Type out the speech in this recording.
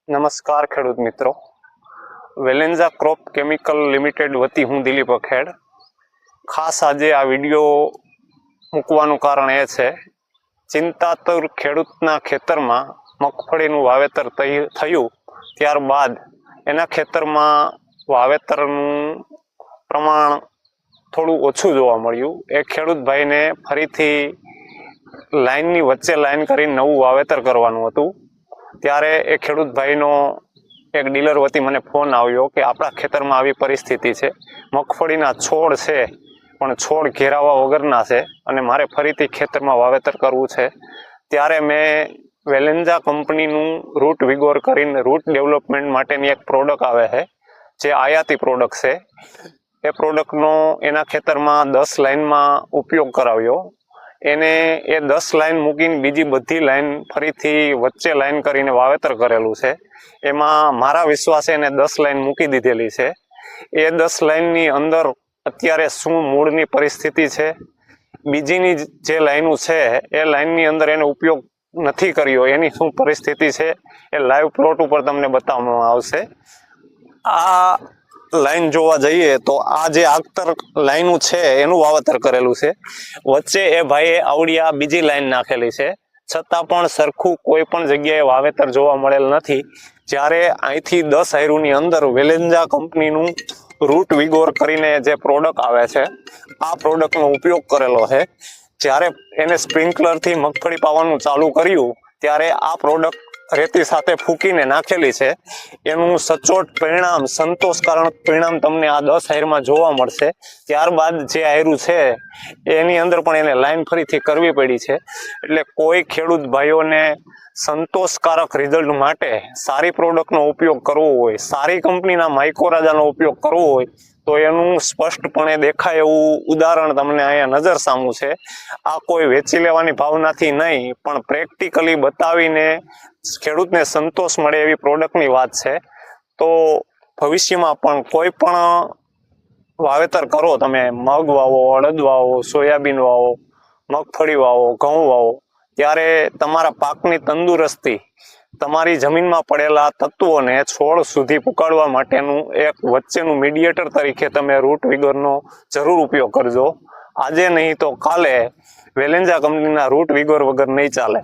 નમસ્કાર ખેડૂત મિત્રો, વેલેન્ઝા ક્રોપ કેમિકલ લિમિટેડ વતી હું દિલીપ અખેડ. ખાસ આજે આ વિડીયો મૂકવાનું કારણ એ છે, ચિંતાતુર ખેડૂતના ખેતરમાં મગફળીનું વાવેતર થયું ત્યારબાદ એના ખેતરમાં વાવેતરનું પ્રમાણ થોડું ઓછું જોવા મળ્યું. એ ખેડૂત ભાઈને ફરીથી લાઇનની વચ્ચે લાઇન કરીને નવું વાવેતર કરવાનું હતું. ત્યારે એ ખેડૂત ભાઈનો એક ડીલર વતી મને ફોન આવ્યો કે આપણા ખેતરમાં આવી પરિસ્થિતિ છે, મગફળીના છોડ છે પણ છોડ ઘેરાવા વગરના છે અને મારે ફરીથી ખેતરમાં વાવેતર કરવું છે. ત્યારે મેં વેલેન્ઝા કંપનીનું રૂટ વિગોર કરીને રૂટ ડેવલપમેન્ટ માટેની એક પ્રોડક્ટ આવે છે, જે આયાતી પ્રોડક્ટ છે. એ પ્રોડક્ટનો એના ખેતરમાં 10 લાઇનમાં ઉપયોગ કરાવ્યો. એને એ 10 લાઇન મૂકીને બીજી બધી લાઇન ફરીથી વચ્ચે લાઇન કરીને વાવેતર કરેલું છે. એમાં મારા વિશ્વાસે એને 10 લાઇન મૂકી દીધેલી છે. એ 10 લાઇનની અંદર અત્યારે શું મૂળની પરિસ્થિતિ છે, બીજીની જે લાઇનો છે એ લાઇનની અંદર એને ઉપયોગ નથી કર્યો એની શું પરિસ્થિતિ છે, એ લાઈવ પ્લોટ ઉપર તમને બતાવવામાં આવશે. આ લાઈન જોવા જઈએ તો આ જે આગતર લાઈનો છે એનું વાવેતર કરેલું છે. વચ્ચે એ ભાઈએ આવડિયા બીજી લાઈન નાખેલી છે, છતાં પણ સરખું કોઈ પણ જગ્યાએ વાવેતર જોવા મળેલ નથી. જ્યારે અહીંથી 10 હાયરુની અંદર વેલેન્ઝા કંપનીનું રૂટ વિગોર કરીને જે પ્રોડક્ટ આવે છે, આ પ્રોડક્ટનો ઉપયોગ કરેલો છે. જ્યારે એને સ્પ્રિંકલરથી મગફળી પાવાનું ચાલુ કર્યું ત્યારે આ પ્રોડક્ટ રેતી સાથે ફૂંકીને નાખેલી છે. એનું સચોટ પરિણામ, સંતોષકારક પરિણામ તમને આ 10 હાયરમાં જોવા મળશે. ત્યારબાદ જે હાયરું છે એની અંદર પણ એને લાઈન ફરીથી કરવી પડી છે. એટલે કોઈ ખેડૂત ભાઈઓને સંતોષકારક રિઝલ્ટ માટે સારી પ્રોડક્ટનો ઉપયોગ કરવો હોય, સારી કંપનીના માઇકોરાજાનો ઉપયોગ કરવો હોય તો એનું સ્પષ્ટપણે દેખાય એવું ઉદાહરણ તમને અહીંયા નજર સામું છે. આ કોઈ વેચી લેવાની ભાવનાથી નહીં, પણ પ્રેક્ટિકલી બતાવીને ખેડૂતને સંતોષ મળે એવી પ્રોડક્ટની વાત છે. તો ભવિષ્યમાં પણ કોઈ પણ વાવેતર કરો, તમે મગ વાવો, અડદ વાવો, સોયાબીન વાવો, મગફળી વાવો, ઘઉં વાવો, ત્યારે તમારા પાકની તંદુરસ્તી તમારી જમીનમાં પડેલા તત્વોને છોડ સુધી પુગાડવા માટેનું એક વચ્ચેનું મીડિયેટર તરીકે તમે રૂટ વિગોરનો જરૂર ઉપયોગ કરજો. આજે નહીં તો કાલે વેલેન્ઝા કંપનીના રૂટ વિગોર વગર નહીં ચાલે.